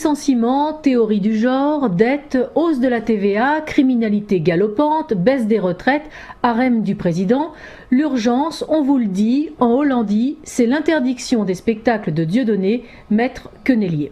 Licenciements, théorie du genre, dette, hausse de la TVA, criminalité galopante, baisse des retraites, harem du président. L'urgence, on vous le dit, en hollandie, c'est l'interdiction des spectacles de Dieudonné, maître quenellier.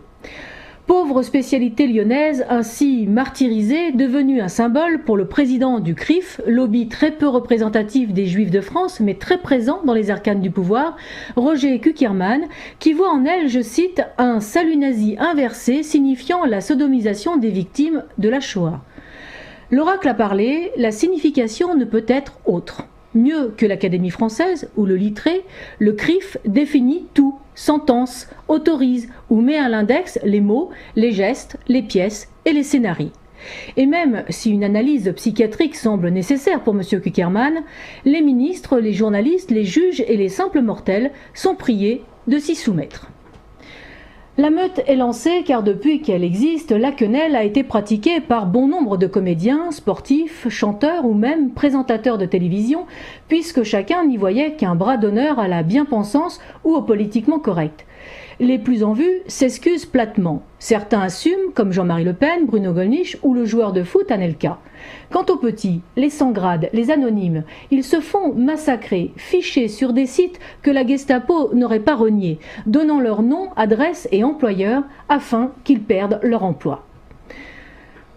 Pauvre spécialité lyonnaise, ainsi martyrisée, devenue un symbole pour le président du CRIF, lobby très peu représentatif des Juifs de France, mais très présent dans les arcanes du pouvoir, Roger Kuckerman, qui voit en elle, je cite, un salut nazi inversé signifiant la sodomisation des victimes de la Shoah. L'oracle a parlé, la signification ne peut être autre. Mieux que l'Académie française ou le Littré, le CRIF définit tout, sentence, autorise ou met à l'index les mots, les gestes, les pièces et les scénarii. Et même si une analyse psychiatrique semble nécessaire pour M. Kuckerman, les ministres, les journalistes, les juges et les simples mortels sont priés de s'y soumettre. La meute est lancée car depuis qu'elle existe, la quenelle a été pratiquée par bon nombre de comédiens, sportifs, chanteurs ou même présentateurs de télévision, puisque chacun n'y voyait qu'un bras d'honneur à la bien-pensance ou au politiquement correct. Les plus en vue s'excusent platement. Certains assument, comme Jean-Marie Le Pen, Bruno Gollnisch ou le joueur de foot Anelka. Quant aux petits, les sans-grades, les anonymes, ils se font massacrer, fichés sur des sites que la Gestapo n'aurait pas reniés, donnant leur nom, adresse et employeur afin qu'ils perdent leur emploi.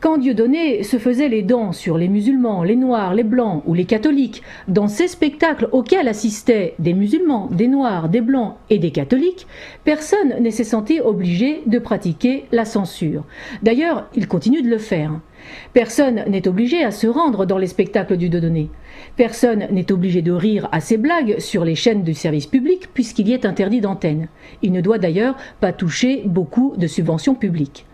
Quand Dieudonné se faisait les dents sur les musulmans, les noirs, les blancs ou les catholiques, dans ces spectacles auxquels assistaient des musulmans, des noirs, des blancs et des catholiques, personne ne s'est senti obligé de pratiquer la censure. D'ailleurs, il continue de le faire. Personne n'est obligé à se rendre dans les spectacles du Dieudonné. Personne n'est obligé de rire à ses blagues sur les chaînes du service public puisqu'il y est interdit d'antenne. Il ne doit d'ailleurs pas toucher beaucoup de subventions publiques.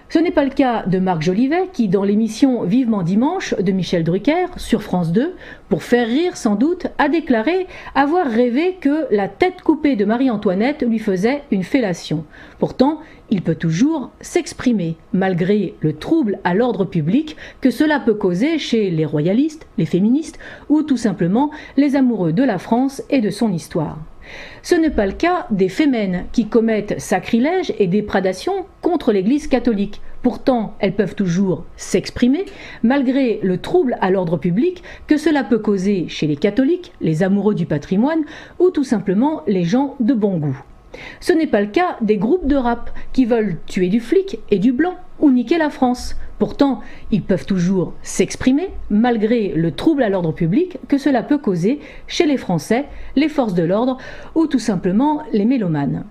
Ce n'est pas le cas de Marc Jolivet qui, dans l'émission Vivement Dimanche de Michel Drucker sur France 2, pour faire rire sans doute, a déclaré avoir rêvé que la tête coupée de Marie-Antoinette lui faisait une fellation. Pourtant, il peut toujours s'exprimer, malgré le trouble à l'ordre public que cela peut causer chez les royalistes, les féministes ou tout simplement les amoureux de la France et de son histoire. Ce n'est pas le cas des fémènes qui commettent sacrilèges et déprédations contre l'Église catholique. Pourtant, elles peuvent toujours s'exprimer, malgré le trouble à l'ordre public que cela peut causer chez les catholiques, les amoureux du patrimoine ou tout simplement les gens de bon goût. Ce n'est pas le cas des groupes de rap qui veulent tuer du flic et du blanc ou niquer la France. Pourtant, ils peuvent toujours s'exprimer malgré le trouble à l'ordre public que cela peut causer chez les Français, les forces de l'ordre ou tout simplement les mélomanes.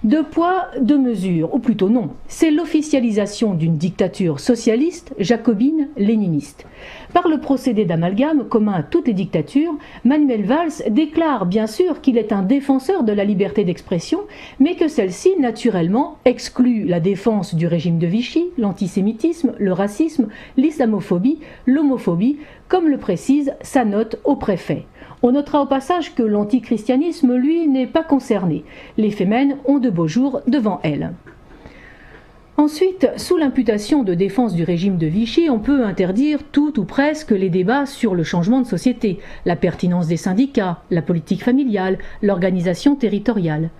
Deux poids, deux mesures, ou plutôt non, c'est l'officialisation d'une dictature socialiste, jacobine, léniniste. Par le procédé d'amalgame commun à toutes les dictatures, Manuel Valls déclare bien sûr qu'il est un défenseur de la liberté d'expression, mais que celle-ci, naturellement, exclut la défense du régime de Vichy, l'antisémitisme, le racisme, l'islamophobie, l'homophobie, comme le précise sa note au préfet. On notera au passage que l'antichristianisme, lui, n'est pas concerné. Les fémènes ont de beaux jours devant elles. Ensuite, sous l'imputation de défense du régime de Vichy, on peut interdire tout ou presque les débats sur le changement de société, la pertinence des syndicats, la politique familiale, l'organisation territoriale.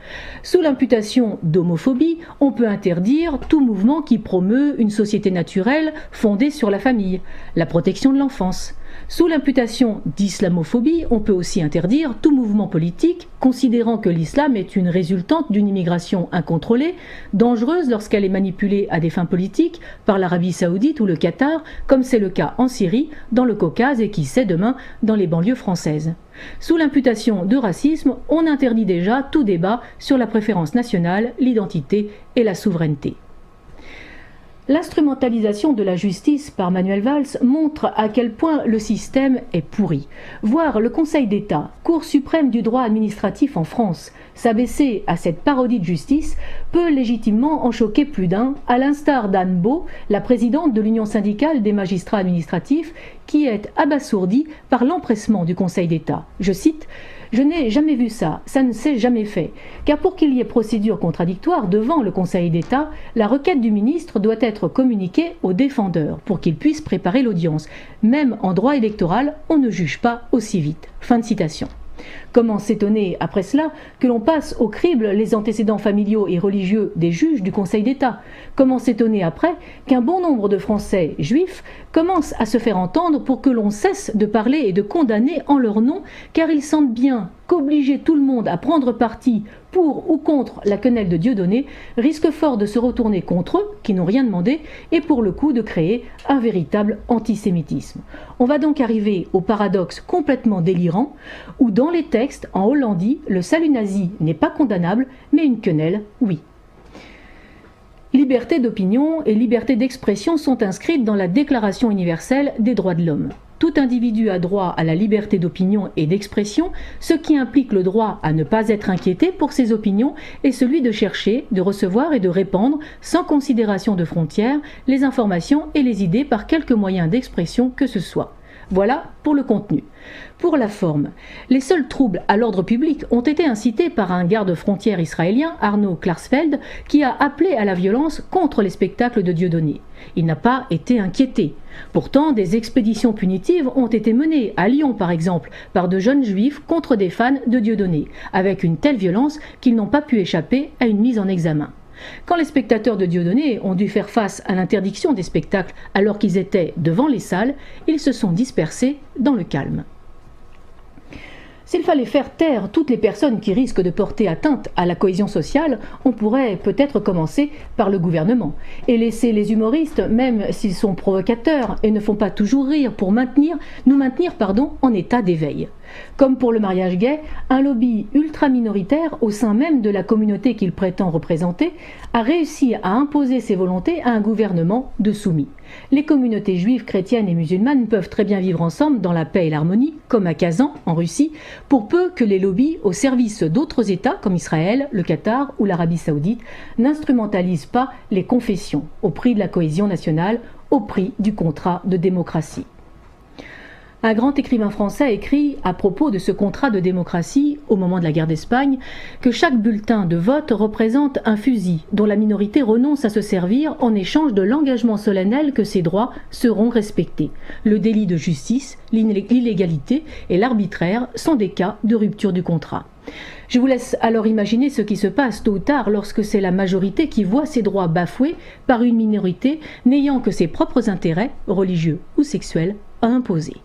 Sous l'imputation d'homophobie, on peut interdire tout mouvement qui promeut une société naturelle fondée sur la famille, la protection de l'enfance. Sous l'imputation d'islamophobie, on peut aussi interdire tout mouvement politique considérant que l'islam est une résultante d'une immigration incontrôlée, dangereuse lorsqu'elle est manipulée à des fins politiques par l'Arabie Saoudite ou le Qatar, comme c'est le cas en Syrie, dans le Caucase et qui sait demain dans les banlieues françaises. Sous l'imputation de racisme, on interdit déjà tout débat sur la préférence nationale, l'identité et la souveraineté. L'instrumentalisation de la justice par Manuel Valls montre à quel point le système est pourri. Voir le Conseil d'État, Cour suprême du droit administratif en France, s'abaisser à cette parodie de justice peut légitimement en choquer plus d'un, à l'instar d'Anne Beau, la présidente de l'Union syndicale des magistrats administratifs, qui est abasourdie par l'empressement du Conseil d'État. Je cite: « Je n'ai jamais vu ça, ça ne s'est jamais fait. Car pour qu'il y ait procédure contradictoire devant le Conseil d'État, la requête du ministre doit être communiquée au défendeur pour qu'il puisse préparer l'audience. Même en droit électoral, on ne juge pas aussi vite. » Fin de citation. Comment s'étonner, après cela, que l'on passe au crible les antécédents familiaux et religieux des juges du Conseil d'État? Comment s'étonner après qu'un bon nombre de Français juifs commencent à se faire entendre pour que l'on cesse de parler et de condamner en leur nom, car ils sentent bien qu'obliger tout le monde à prendre parti pour ou contre la quenelle de Dieudonné risque fort de se retourner contre eux, qui n'ont rien demandé, et pour le coup de créer un véritable antisémitisme. On va donc arriver au paradoxe complètement délirant, où dans les textes, en hollandie, le salut nazi n'est pas condamnable, mais une quenelle, oui. Liberté d'opinion et liberté d'expression sont inscrites dans la Déclaration universelle des droits de l'homme. Tout individu a droit à la liberté d'opinion et d'expression, ce qui implique le droit à ne pas être inquiété pour ses opinions et celui de chercher, de recevoir et de répandre, sans considération de frontières, les informations et les idées par quelque moyen d'expression que ce soit. Voilà pour le contenu. Pour la forme, les seuls troubles à l'ordre public ont été incités par un garde-frontière israélien, Arno Klarsfeld, qui a appelé à la violence contre les spectacles de Dieudonné. Il n'a pas été inquiété. Pourtant, des expéditions punitives ont été menées, à Lyon par exemple, par de jeunes juifs contre des fans de Dieudonné, avec une telle violence qu'ils n'ont pas pu échapper à une mise en examen. Quand les spectateurs de Dieudonné ont dû faire face à l'interdiction des spectacles alors qu'ils étaient devant les salles, ils se sont dispersés dans le calme. S'il fallait faire taire toutes les personnes qui risquent de porter atteinte à la cohésion sociale, on pourrait peut-être commencer par le gouvernement et laisser les humoristes, même s'ils sont provocateurs et ne font pas toujours rire, pour nous maintenir en état d'éveil. Comme pour le mariage gay, un lobby ultra-minoritaire au sein même de la communauté qu'il prétend représenter a réussi à imposer ses volontés à un gouvernement de soumis. Les communautés juives, chrétiennes et musulmanes peuvent très bien vivre ensemble dans la paix et l'harmonie, comme à Kazan, en Russie, pour peu que les lobbies au service d'autres États, comme Israël, le Qatar ou l'Arabie saoudite, n'instrumentalisent pas les confessions au prix de la cohésion nationale, au prix du contrat de démocratie. Un grand écrivain français écrit à propos de ce contrat de démocratie, au moment de la guerre d'Espagne, que chaque bulletin de vote représente un fusil dont la minorité renonce à se servir en échange de l'engagement solennel que ses droits seront respectés. Le délit de justice, l'illégalité et l'arbitraire sont des cas de rupture du contrat. Je vous laisse alors imaginer ce qui se passe tôt ou tard lorsque c'est la majorité qui voit ses droits bafoués par une minorité n'ayant que ses propres intérêts, religieux ou sexuels, à imposer.